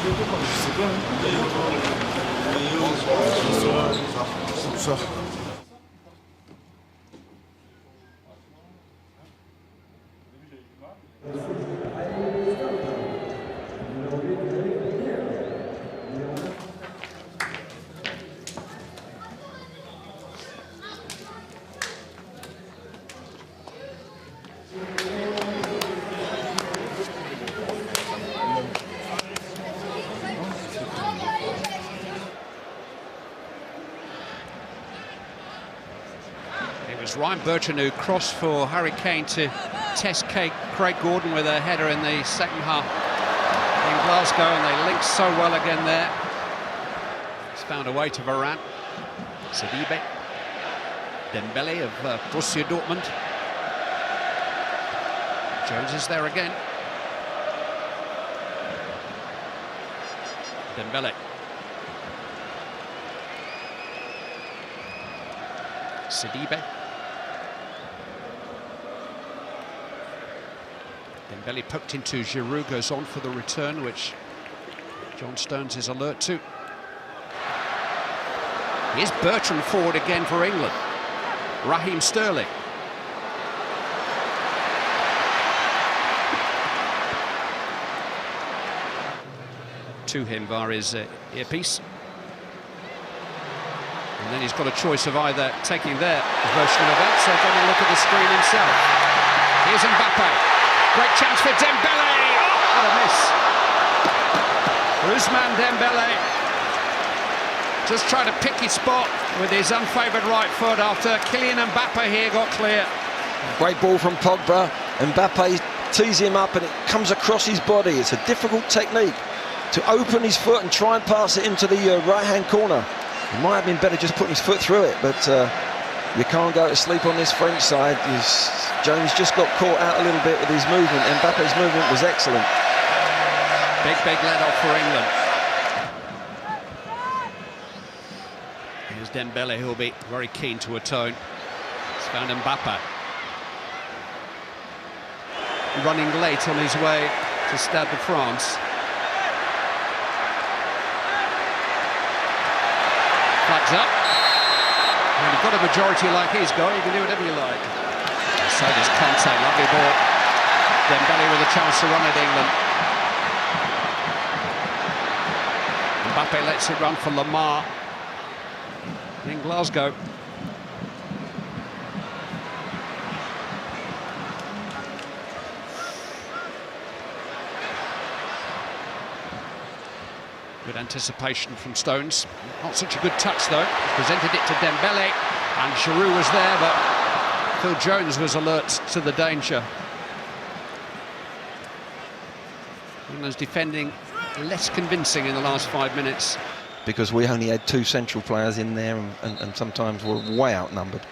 Je sais pas. C'est ça. It was Ryan Bertrand who crossed for Harry Kane to test Craig Gordon with a header in the second half in Glasgow, and they linked so well again there. He's found a way to Varane. Sidibe. Dembélé of Borussia Dortmund. Jones is there again. Dembélé. Sidibe. Dembélé poked into Giroud, goes on for the return, which John Stones is alert to. Here's Bertrand forward again for England. Raheem Sterling. To him via his earpiece. And then he's got a choice of either taking their version of events or going to look at the screen himself. Here's Mbappe. Great chance for Dembélé. Oh, what a miss. Ousmane Dembélé just trying to pick his spot with his unfavoured right foot after Kylian Mbappe here got clear. Great ball from Pogba. Mbappe tees him up and it comes across his body. It's a difficult technique to open his foot and try and pass it into the right-hand corner. It might have been better just putting his foot through it, but you can't go to sleep on this French side. Jones just got caught out a little bit with his movement. Mbappe's movement was excellent. Big let-off for England. Here's Dembélé, who'll be very keen to atone. He's found Mbappe. Running late on his way to Stade de France. Flags up. When you've got a majority like he's got, you can do whatever you like. So does Conte, lovely ball. Dembélé with a chance to run at England. Mbappe lets it run for Lamar in Glasgow. Good anticipation from Stones. Not such a good touch though. He's presented it to Dembélé, and Giroud was there, but Phil Jones was alert to the danger. England's defending less convincing in the last 5 minutes. Because we only had two central players in there and sometimes were way outnumbered.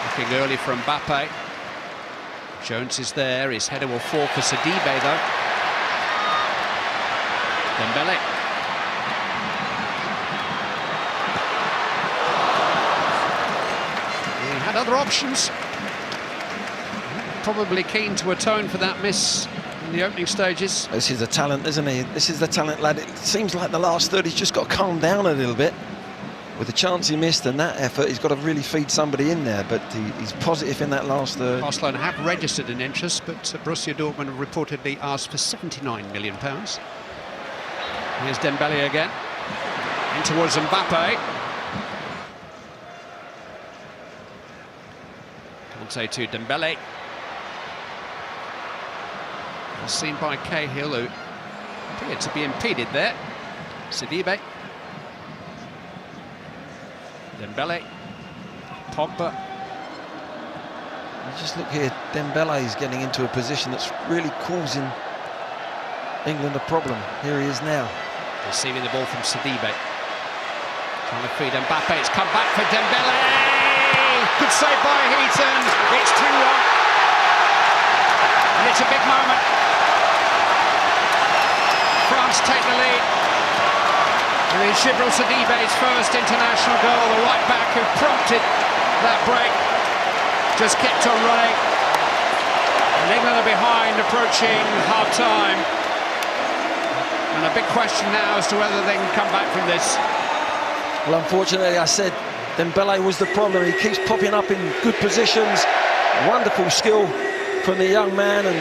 Looking early for Mbappe. Jones is there, his header will fall for Sidibe though. Dembélé. He had other options. Probably keen to atone for that miss in the opening stages. This is the talent, isn't he? This is the talent, lad. It seems like the last third he's just got to calm down a little bit. With the chance he missed and that effort, he's got to really feed somebody in there, but he's positive in that last third. Barcelona have registered an interest, but Borussia Dortmund reportedly asked for £79 million. Here's Dembélé again, in towards Mbappe. Conte to Dembélé. As seen by Cahill, who appeared to be impeded there. Sidibe. Dembélé. Pogba. You just look here, Dembélé is getting into a position that's really causing England a problem. Here he is now. Receiving the ball from Sidibe. Trying to feed Mbappe. It's come back for Dembélé. Good save by Heaton. It's 2-1. And it's a big moment. France take the lead. And it's Djibril Sidibe's first international goal. The right back who prompted that break just kept on running. And England are behind, approaching half-time. And a big question now as to whether they can come back from this. Well, unfortunately, I said Dembélé was the problem. He keeps popping up in good positions. Wonderful skill from the young man, and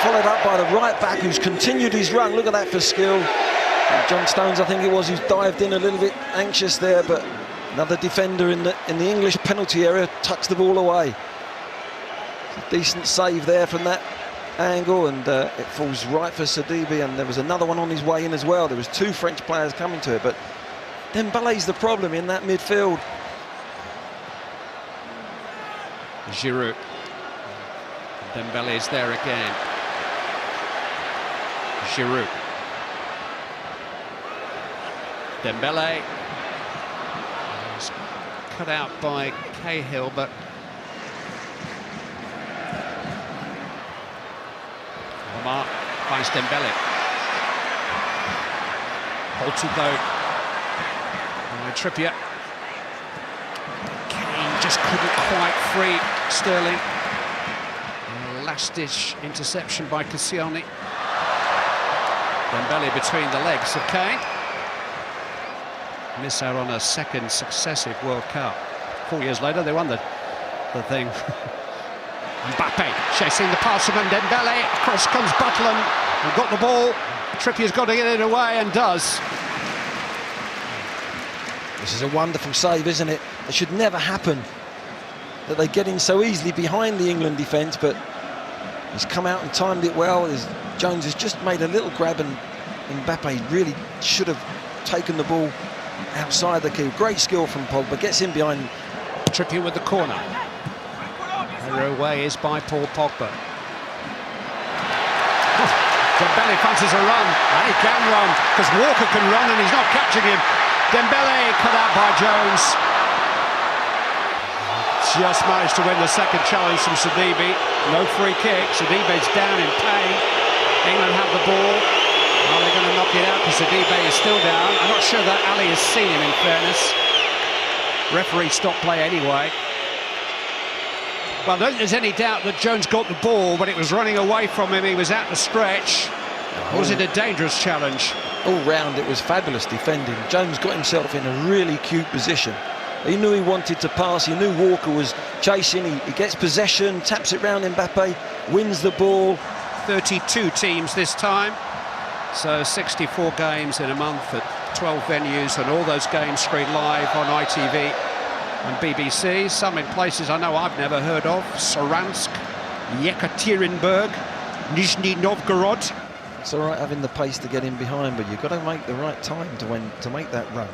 followed up by the right back who's continued his run. Look at that for skill. And John Stones, I think it was, who's dived in a little bit anxious there, but another defender in the English penalty area tucks the ball away. It's a decent save there from that angle, and it falls right for Sidibe, and there was another one on his way in as well. There was two French players coming to it, but Dembélé's the problem in that midfield. Giroud. Dembélé is there again. Giroud. Dembélé was cut out by Cahill, but Lamar finds Dembélé. Halted though by Trippier. Kane just couldn't quite free Sterling. Last-ditch interception by Koscielny. Dembélé between the legs of Kane. Miss out on a second successive World Cup. 4 years later, they won the thing. Mbappe chasing the pass from Dembélé. Across comes Butland and got the ball. Trippier's got to get it away and does. This is a wonderful save, isn't it? It should never happen that they get in so easily behind the England defence, but he's come out and timed it well. Jones has just made a little grab, and Mbappe really should have taken the ball outside the key. Great skill from Pogba, gets in behind. Trippier with the corner. Her away is by Paul Pogba. Dembélé fancies a run, and he can run, because Walker can run and he's not catching him. Dembélé cut out by Jones. Just managed to win the second challenge from Sidibe. No free kick. Sidibe's down in pain. England have the ball. Are they going to knock it out? Because Sidibe is still down. I'm not sure that Ali has seen him, in fairness. Referee stopped play anyway. Well, I don't think there's any doubt that Jones got the ball, but it was running away from him. He was at the stretch. Or was it a dangerous challenge? All round, it was fabulous defending. Jones got himself in a really cute position. He knew he wanted to pass. He knew Walker was chasing. He gets possession, taps it round Mbappe, wins the ball. 32 teams this time. So 64 games in a month at 12 venues, and all those games screened live on ITV and BBC. Some in places I know I've never heard of. Saransk, Yekaterinburg, Nizhny Novgorod. It's all right having the pace to get in behind, but you've got to make the right time to make that run.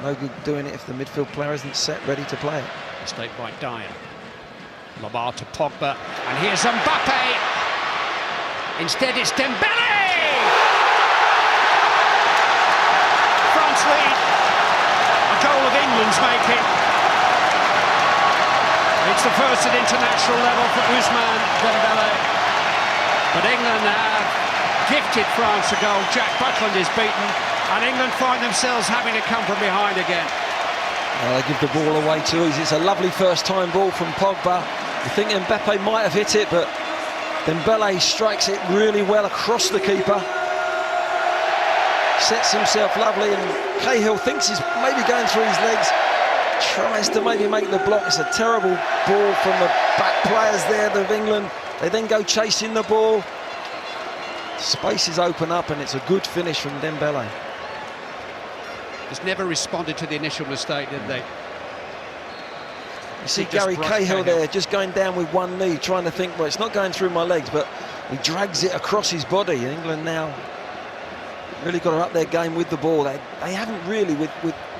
No good doing it if the midfield player isn't set, ready to play it. Mistake by Dyer. Lamar to Pogba, and here's Mbappe. Instead it's Dembélé! France lead. A goal of England's making. It's the first at international level for Ousmane Dembélé. But England have gifted France a goal. Jack Butland is beaten, and England find themselves having to come from behind again. Well, they give the ball away too easy. It's a lovely first-time ball from Pogba. You think Mbappe might have hit it, but Dembélé strikes it really well across the keeper. Sets himself lovely, and Cahill thinks he's maybe going through his legs. Tries to maybe make the block. It's a terrible ball from the back players there of England. They then go chasing the ball. Spaces open up, and it's a good finish from Dembélé. Just never responded to the initial mistake, did they? You see Gary Cahill there, just going down with one knee, trying to think, well, it's not going through my legs, but he drags it across his body. England now really got to up their game with the ball. They haven't really, with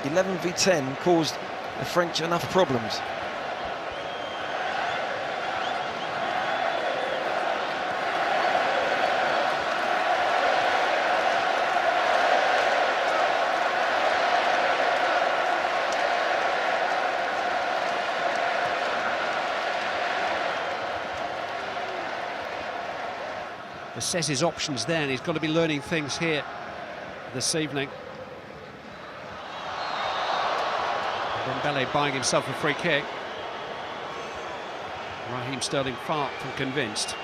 11 v 10, caused the French enough problems. Assess his options there, and he's got to be learning things here this evening. Dembélé buying himself a free kick. Raheem Sterling far from convinced.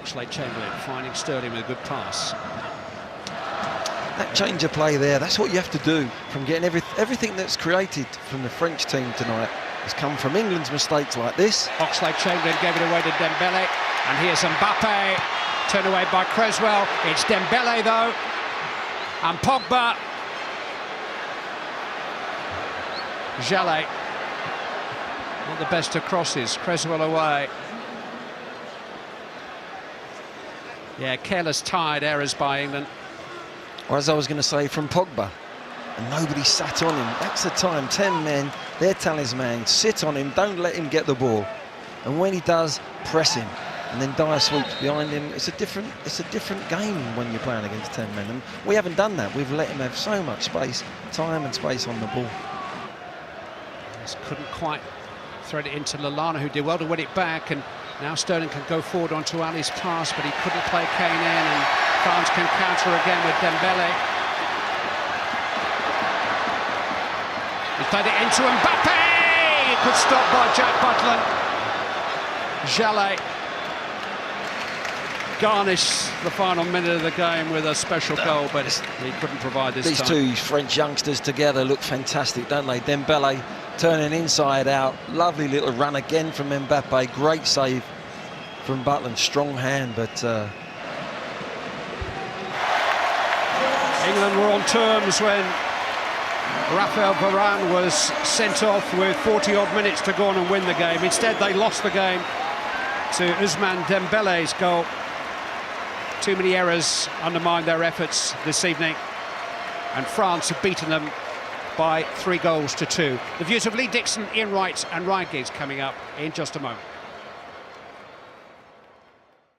Oxlade-Chamberlain finding Sterling with a good pass. That change of play there, that's what you have to do from getting everything that's created from the French team tonight has come from England's mistakes like this. Oxlade-Chamberlain gave it away to Dembélé, and here's Mbappe, turned away by Creswell. It's Dembélé though, and Pogba. Jallet, not the best of crosses, Creswell away. Yeah, careless, tired errors by England. Or as I was going to say, from Pogba, and nobody sat on him. That's the time, 10 men, their talisman, sit on him, don't let him get the ball. And when he does, press him. And then Dyer swoops behind him. It's a different game when you're playing against 10 men. And we haven't done that. We've let him have so much space, time and space on the ball. Just couldn't quite thread it into Lallana, who did well to win it back, and now Sterling can go forward onto Ali's pass, but he couldn't play Kane in, and France can counter again with Dembélé. He played it into Mbappe! Good stop by Jack Butland. Jallet garnished the final minute of the game with a special goal, but he couldn't provide this time. These two French youngsters together look fantastic, don't they? Dembélé turning inside out, lovely little run again from Mbappe, great save from Butland, strong hand, but England were on terms when Raphael Varane was sent off with 40-odd minutes to go on and win the game. Instead, they lost the game to Ousmane Dembélé's goal. Too many errors undermined their efforts this evening, and France have beaten them by 3 goals to 2. The views of Lee Dixon, Ian Wright and Ryan Giggs coming up in just a moment.